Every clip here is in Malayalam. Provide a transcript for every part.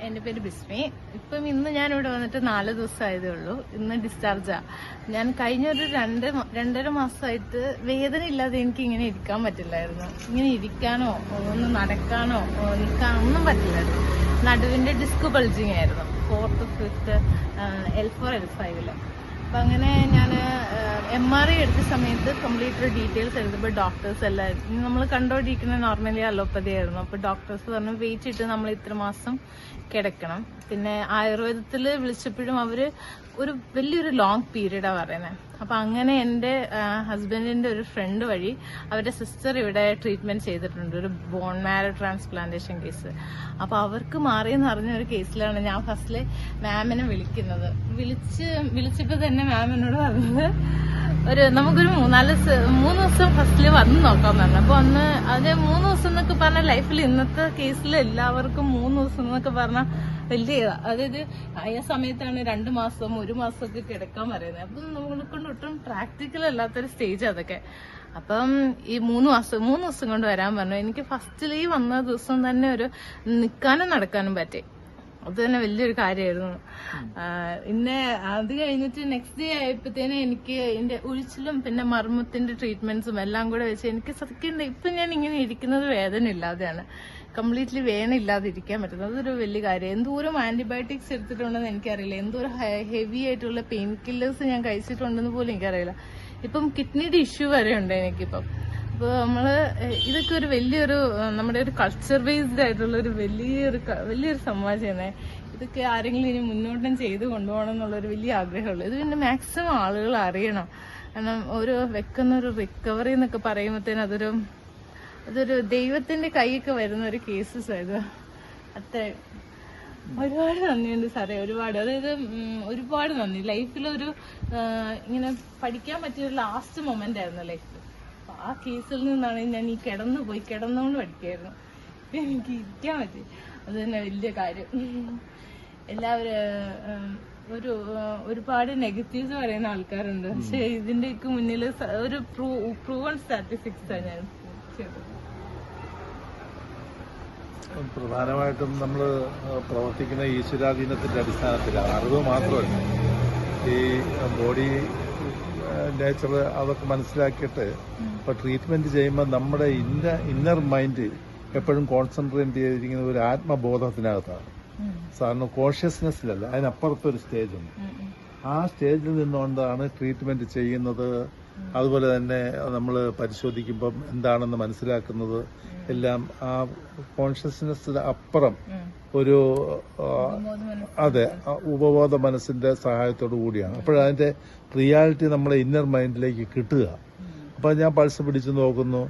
എന്റെ പേര് ബിസ്മി. ഇപ്പം ഇന്ന് ഞാൻ ഇവിടെ വന്നിട്ട് 4 ദിവസമായതേ ഉള്ളൂ. ഇന്ന് ഡിസ്ചാർജാ. ഞാൻ കഴിഞ്ഞ ഒരു 2.5 മാസമായിട്ട് വേദന ഇല്ലാതെ എനിക്ക് ഇങ്ങനെ ഇരിക്കാൻ പറ്റില്ലായിരുന്നു. ഇങ്ങനെ ഇരിക്കാനോ ഒന്ന് നടക്കാനോ നിൽക്കാനോ ഒന്നും പറ്റില്ലായിരുന്നു. നടുവിന്റെ ഡിസ്ക് ബൾജിങ് ആയിരുന്നു 4th 5th L4 L5. അപ്പൊ അങ്ങനെ ഞാൻ MRI എടുത്ത സമയത്ത് കംപ്ലീറ്റ് ഡീറ്റെയിൽസ് എടുത്തപ്പോൾ ഡോക്ടേഴ്സ് എല്ലാം നമ്മൾ കണ്ടോണ്ടിരിക്കുന്ന നോർമലി അലോപ്പതി ആയിരുന്നു. അപ്പൊ ഡോക്ടേഴ്സ് പറഞ്ഞു വെയിറ്റ് ഇട്ട് നമ്മൾ ഇത്ര മാസം കിടക്കണം. പിന്നെ ആയുർവേദത്തിൽ വിളിച്ചപ്പോഴും അവര് ഒരു വലിയൊരു ലോങ് പീരീഡാ പറയുന്നത്. അപ്പൊ അങ്ങനെ എന്റെ ഹസ്ബൻഡിന്റെ ഒരു ഫ്രണ്ട് വഴി അവരുടെ സിസ്റ്റർ ഇവിടെ ട്രീറ്റ്മെന്റ് ചെയ്തിട്ടുണ്ട്, ഒരു ബോൺ മാരോ ട്രാൻസ്പ്ലാന്റേഷൻ കേസ്. അപ്പൊ അവർക്ക് മാറിയെന്ന് അറിഞ്ഞ ഒരു കേസിലാണ് ഞാൻ ഫസ്റ്റില് മാമിനെ വിളിക്കുന്നത്. വിളിച്ചപ്പോ തന്നെ മാം എന്നോട് പറഞ്ഞത് നമുക്കൊരു 3 ദിവസം ഫസ്റ്റില് വന്ന് നോക്കാൻ പറഞ്ഞു. അപ്പൊ അത് 3 ദിവസം എന്നൊക്കെ പറഞ്ഞ ലൈഫിൽ ഇന്നത്തെ കേസിൽ എല്ലാവർക്കും 3 ദിവസം എന്നൊക്കെ പറഞ്ഞ വലിയ അതായത് ആ സമയത്താണ് 2 മാസം 1 മാസമൊക്കെ കിടക്കാൻ പറയുന്നത്. അപ്പം നമ്മളെ കൊണ്ട് ഒട്ടും പ്രാക്ടിക്കൽ അല്ലാത്തൊരു സ്റ്റേജ് അതൊക്കെ. അപ്പം ഈ 3 ദിവസം കൊണ്ട് വരാൻ പറഞ്ഞു. എനിക്ക് ഫസ്റ്റിൽ ഈ വന്ന ദിവസം തന്നെ ഒരു നിൽക്കാനും നടക്കാനും പറ്റി. അത് തന്നെ വലിയൊരു കാര്യമായിരുന്നു. പിന്നെ അത് കഴിഞ്ഞിട്ട് നെക്സ്റ്റ് ഡേ ആയപ്പോഴത്തേനും എനിക്ക് എന്റെ ഉഴിച്ചിലും പിന്നെ മർമ്മത്തിന്റെ ട്രീറ്റ്മെന്റ്സും എല്ലാം കൂടെ വെച്ച് എനിക്ക് സത്യം ഇപ്പൊ ഞാൻ ഇങ്ങനെ ഇരിക്കുന്നത് വേദന ഇല്ലാതെയാണ്. കംപ്ലീറ്റ്ലി വേദന ഇല്ലാതെ ഇരിക്കാൻ പറ്റുന്നത് അതൊരു വലിയ കാര്യം. എന്തോരം ആന്റിബയോട്ടിക്സ് എടുത്തിട്ടുണ്ടെന്ന് എനിക്കറിയില്ല. എന്തോരം ഹെവി ആയിട്ടുള്ള പെയിൻ കില്ലേഴ്സ് ഞാൻ കഴിച്ചിട്ടുണ്ടെന്ന് പോലും എനിക്കറിയില്ല. ഇപ്പം കിഡ്നിയുടെ ഇഷ്യൂ വരെ ഉണ്ട് എനിക്കിപ്പം. അപ്പോൾ നമ്മള് ഇതൊക്കെ ഒരു വലിയൊരു നമ്മുടെ ഒരു കൾച്ചർ ബേസ്ഡ് ആയിട്ടുള്ള ഒരു വലിയൊരു സംഭവമാണ്. ഇതൊക്കെ ആരെങ്കിലും ഇനി മുന്നോട്ടും ചെയ്ത് കൊണ്ടുപോകണം എന്നുള്ളൊരു വലിയ ആഗ്രഹമുള്ളൂ. ഇത് പിന്നെ മാക്സിമം ആളുകൾ അറിയണം. കാരണം വെക്കുന്ന ഒരു റിക്കവറി എന്നൊക്കെ പറയുമ്പോഴത്തേനും അതൊരു ദൈവത്തിന്റെ കൈയൊക്കെ വരുന്ന ഒരു കേസസ് ആയിരുന്നു. അത്ര ഒരുപാട് നന്ദിയുണ്ട് സാറേ, ഒരുപാട്. അതായത് ഒരുപാട് നന്ദി. ലൈഫിലൊരു ഇങ്ങനെ പഠിക്കാൻ പറ്റിയൊരു ലാസ്റ്റ് മൊമെന്റ് ആയിരുന്നു ലൈഫിൽ. ആ കേസിൽ നിന്നാണ് ഞാൻ ഈ കിടന്നുകൊണ്ട് പഠിക്കായിരുന്നു. എനിക്ക് ഇരിക്കാൻ പറ്റി. അത് തന്നെ വലിയ കാര്യം. എല്ലാവരും ഒരുപാട് നെഗറ്റീവ്സ് പറയുന്ന ആൾക്കാരുണ്ട്. പക്ഷെ ഇതിന്റെയൊക്കെ മുന്നിൽ ഒരു പ്രൂവൺ സ്റ്റാറ്റിസ്റ്റിക്സ് ആണ് ഞാൻ ചെയ്തത്. പ്രധാനമായിട്ടും നമ്മൾ പ്രവർത്തിക്കുന്ന ഈശ്വരാധീനത്തിന്റെ അടിസ്ഥാനത്തിലാണ്. അറിവ് മാത്രമല്ല, ഈ ബോഡി നേച്ചർ അതൊക്കെ മനസ്സിലാക്കിയിട്ട് ഇപ്പൊ ട്രീറ്റ്മെന്റ് ചെയ്യുമ്പോൾ നമ്മുടെ ഇന്നർ മൈൻഡ് എപ്പോഴും കോൺസെൻട്രേറ്റ് ചെയ്തിരിക്കുന്ന ഒരു ആത്മബോധത്തിനകത്താണ്. സാധാരണ കോൺഷ്യസ്നെസ്സിലല്ല, അതിനപ്പുറത്തൊരു സ്റ്റേജ് ഉണ്ട്. ആ സ്റ്റേജിൽ നിന്നുകൊണ്ടാണ് ട്രീറ്റ്മെന്റ് ചെയ്യുന്നത്. അതുപോലെ തന്നെ നമ്മൾ പരിശോധിക്കുമ്പം എന്താണെന്ന് മനസ്സിലാക്കുന്നത് എല്ലാം ആ കോൺഷ്യസ്നെസ്സിന് അപ്പുറം ഒരു ഉപബോധ മനസ്സിന്റെ സഹായത്തോടു കൂടിയാണ്. അപ്പോഴതിന്റെ റിയാലിറ്റി നമ്മളെ ഇന്നർ മൈൻഡിലേക്ക് കിട്ടുക. അപ്പൊ ഞാൻ പൾസ് പിടിച്ചു നോക്കുന്നു,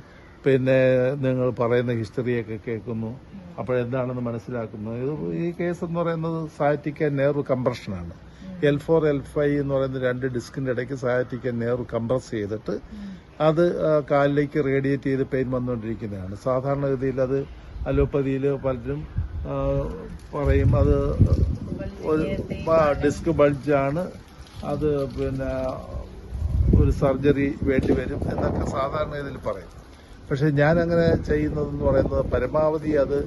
പിന്നെ നിങ്ങൾ പറയുന്ന ഹിസ്റ്ററിയൊക്കെ കേൾക്കുന്നു, അപ്പോഴെന്താണെന്ന് മനസ്സിലാക്കുന്നു. ഈ കേസ് എന്ന് പറയുന്നത് സയാറ്റിക് നെർവ് കംപ്രഷനാണ്. L4 L5 എന്ന് പറയുന്ന 2 ഡിസ്കിന്റെ ഇടയ്ക്ക് സയാറ്റിക് നെർവ് കംപ്രസ് ചെയ്തിട്ട് അത് കാലിലേക്ക് റേഡിയേറ്റ് ചെയ്ത് പെയിൻ വന്നുകൊണ്ടിരിക്കുന്നതാണ്. സാധാരണഗതിയിൽ അത് അലോപ്പതിയിൽ പലരും പറയും അത് ഒരു ഡിസ്ക് ബൾജാണ്, അത് പിന്നെ ഒരു സർജറി വേണ്ടി വരും എന്നൊക്കെ സാധാരണ ഇതിൽ പറയും. പക്ഷെ ഞാൻ അങ്ങനെ ചെയ്യുന്നതെന്ന് പറയുന്നത് പരമാവധി അത്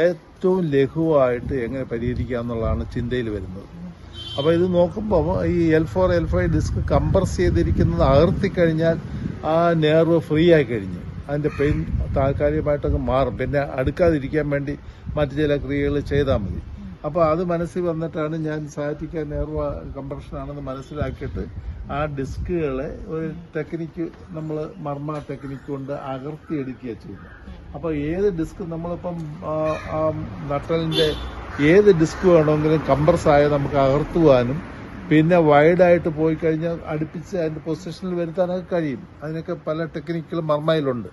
ഏറ്റവും ലഘുവായിട്ട് എങ്ങനെ പരിഹരിക്കുക എന്നുള്ളതാണ് ചിന്തയിൽ വരുന്നത്. അപ്പൊ ഇത് നോക്കുമ്പോൾ ഈ L4 L5 ഡിസ്ക് കംപ്രസ് ചെയ്തിരിക്കുന്നത് അകർത്തിക്കഴിഞ്ഞാൽ ആ നെർവ് ഫ്രീ ആയി കഴിഞ്ഞു അതിന്റെ പെയിൻ താൽക്കാലികമായിട്ടൊക്കെ മാറും. പിന്നെ അടുക്കാതിരിക്കാൻ വേണ്ടി മറ്റു ചില ക്രിയകൾ ചെയ്താൽ മതി. അപ്പൊ അത് മനസ്സിൽ വന്നിട്ടാണ് ഞാൻ സയാറ്റിക് നെർവ് കംപ്രഷൻ ആണെന്ന് മനസ്സിലാക്കിയിട്ട് ആ ഡിസ്കുകളെ ഒരു ടെക്നിക്ക്, നമ്മൾ മർമ്മ ടെക്നിക്ക് കൊണ്ട് അകർത്തിയെടുക്കുക ചെയ്യുന്നത്. അപ്പൊ ഏത് ഡിസ്ക് നമ്മളിപ്പം ആ നട്ടലിന്റെ ഏത് ഡിസ്ക് വേണമെങ്കിലും കംപ്രസ് ആയ നമുക്ക് അകർത്തുവാനും പിന്നെ വൈഡായിട്ട് പോയി കഴിഞ്ഞാൽ അടുപ്പിച്ച് അതിന്റെ പൊസിഷനിൽ വരുത്താനൊക്കെ കഴിയും. അതിനൊക്കെ പല ടെക്നിക്കുകളും മർമ്മയിലുണ്ട്.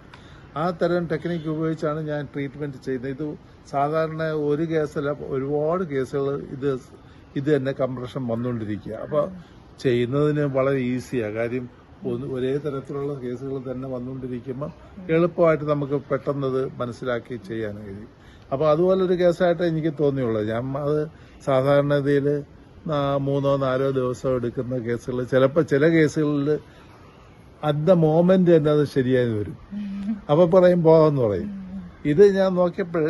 ആ തരം ടെക്നിക്ക് ഉപയോഗിച്ചാണ് ഞാൻ ട്രീറ്റ്മെന്റ് ചെയ്യുന്നത്. ഇത് സാധാരണ ഒരു കേസല്ല, ഒരുപാട് കേസുകൾ ഇത് തന്നെ കംപ്രഷൻ വന്നുകൊണ്ടിരിക്കുക. അപ്പൊ ചെയ്യുന്നതിന് വളരെ ഈസിയാണ്. കാര്യം ഒരേ തരത്തിലുള്ള കേസുകൾ തന്നെ വന്നുകൊണ്ടിരിക്കുമ്പോൾ എളുപ്പമായിട്ട് നമുക്ക് പെട്ടെന്നത് മനസ്സിലാക്കി ചെയ്യാൻ കഴിയും. അപ്പൊ അതുപോലൊരു കേസായിട്ട് എനിക്ക് തോന്നിയുള്ളത്. ഞാൻ അത് സാധാരണഗതിയിൽ 3-4 ദിവസം എടുക്കുന്ന കേസുകൾ, ചിലപ്പോൾ ചില കേസുകളിൽ അറ്റ് ദ മോമെന്റ് തന്നെ അത് ശരിയായി വരും. അപ്പൊ പറയും പോകാമെന്ന് പറയും. ഇത് ഞാൻ നോക്കിയപ്പോൾ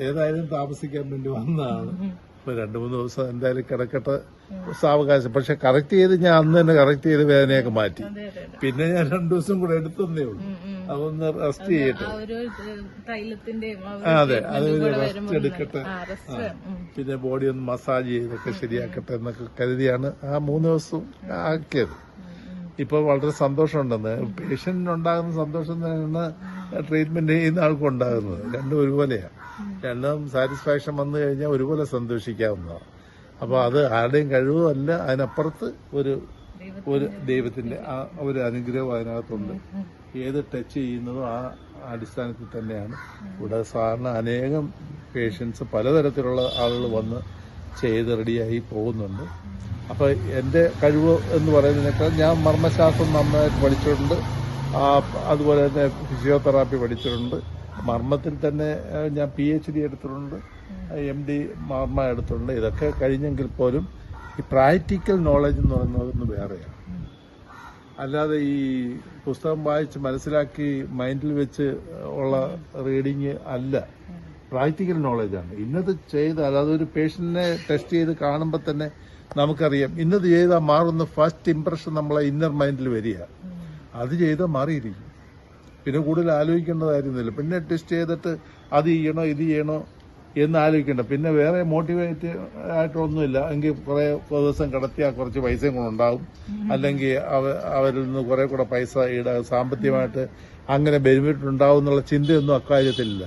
ഏതായാലും താമസിക്കാൻ വേണ്ടി വന്നതാണ്. ഇപ്പൊ 2-3 ദിവസം എന്തായാലും കിടക്കട്ടെ, സാവകാശം. പക്ഷെ കറക്റ്റ് ചെയ്ത് ഞാൻ അന്ന് തന്നെ കറക്റ്റ് ചെയ്ത് വേദനയൊക്കെ മാറ്റി. പിന്നെ ഞാൻ 2 ദിവസം കൂടെ എടുത്തേ ഉള്ളൂ. അതൊന്ന് റെസ്റ്റ് ചെയ്യട്ടെ. അതെ, അതൊരു റെസ്റ്റ് എടുക്കട്ടെ. പിന്നെ ബോഡി ഒന്ന് മസാജ് ചെയ്തൊക്കെ ശരിയാക്കട്ടെ എന്നൊക്കെ കരുതിയാണ് ആ 3 ദിവസം ആക്കിയത്. ഇപ്പൊ വളരെ സന്തോഷമുണ്ടെന്ന്. പേഷ്യന്റിനുണ്ടാകുന്ന സന്തോഷം തന്നെയാണ് ട്രീറ്റ്മെന്റ് ചെയ്യുന്ന ആൾക്കും ഉണ്ടാകുന്നത്. രണ്ടും ഒരുപോലെയാണ്. രണ്ടും സാറ്റിസ്ഫാക്ഷൻ വന്നു കഴിഞ്ഞാൽ ഒരുപോലെ സന്തോഷിക്കാവുന്നതാണ്. അപ്പൊ അത് ആരുടെയും കഴിവല്ല, അതിനപ്പുറത്ത് ഒരു ദൈവത്തിന്റെ ആ ഒരു അനുഗ്രഹം അതിനകത്തുണ്ട്. ഏത് ടച്ച് ചെയ്യുന്നതും ആ അടിസ്ഥാനത്തിൽ തന്നെയാണ്. ഇവിടെ സാധാരണ അനേകം പേഷ്യൻസ് പലതരത്തിലുള്ള ആളുകൾ വന്ന് ചെയ്ത് റെഡിയായി പോകുന്നുണ്ട്. അപ്പൊ എന്റെ കഴിവ് എന്ന് പറയുന്നതിനേക്കാൾ ഞാൻ മർമ്മശാസ്ത്രം നന്നായിട്ട് പഠിച്ചിട്ടുണ്ട്. അതുപോലെ തന്നെ ഫിസിയോതെറാപ്പി പഠിച്ചിട്ടുണ്ട്. മർമ്മത്തിൽ തന്നെ ഞാൻ PhD എടുത്തിട്ടുണ്ട്, MD മർമ്മ എടുത്തിട്ടുണ്ട്. ഇതൊക്കെ കഴിഞ്ഞെങ്കിൽ പോലും ഈ പ്രാക്ടിക്കൽ നോളജ് എന്ന് പറയുന്നത് വേറെയാണ്. അല്ലാതെ ഈ പുസ്തകം വായിച്ച് മനസ്സിലാക്കി മൈൻഡിൽ വെച്ച് ഉള്ള റീഡിങ് അല്ല, പ്രാക്ടിക്കൽ നോളജാണ്. ഇന്നത് ചെയ്താൽ അതൊരു പേഷ്യന്റിനെ ടെസ്റ്റ് ചെയ്ത് കാണുമ്പോൾ തന്നെ നമുക്കറിയാം ഇന്നത് ചെയ്താൽ മാറുന്ന ഫസ്റ്റ് ഇംപ്രഷൻ നമ്മളെ ഇന്നർ മൈൻഡിൽ വരിക. അത് ചെയ്താൽ മാറിയിരിക്കും. പിന്നെ കൂടുതൽ ആലോചിക്കേണ്ടതായിരുന്നില്ല. പിന്നെ ടെസ്റ്റ് ചെയ്തിട്ട് അത് ചെയ്യണോ ഇത് ചെയ്യണോ എന്ന് ആലോചിക്കേണ്ട. പിന്നെ വേറെ മോട്ടിവേറ്റ് ആയിട്ടൊന്നുമില്ല. എങ്കിൽ കുറെ ദിവസം കിടത്തിയാൽ കുറച്ച് പൈസയും കൂടെ ഉണ്ടാവും, അല്ലെങ്കിൽ അവരിൽ നിന്ന് കുറെ കൂടെ പൈസ സാമ്പത്തികമായിട്ട് അങ്ങനെ ബെനിഫിറ്റ് ഉണ്ടാവും എന്നുള്ള ചിന്തയൊന്നും അക്കാര്യത്തിലില്ല.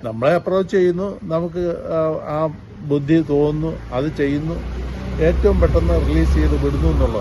നമ്മളെ അപ്രോച്ച് ചെയ്യുന്നു, നമുക്ക് ആ ബുദ്ധി തോന്നുന്നു, അത് ചെയ്യുന്നു, ഏറ്റവും പെട്ടെന്ന് റിലീസ് ചെയ്ത് വിടുന്നു എന്നുള്ളതാണ്.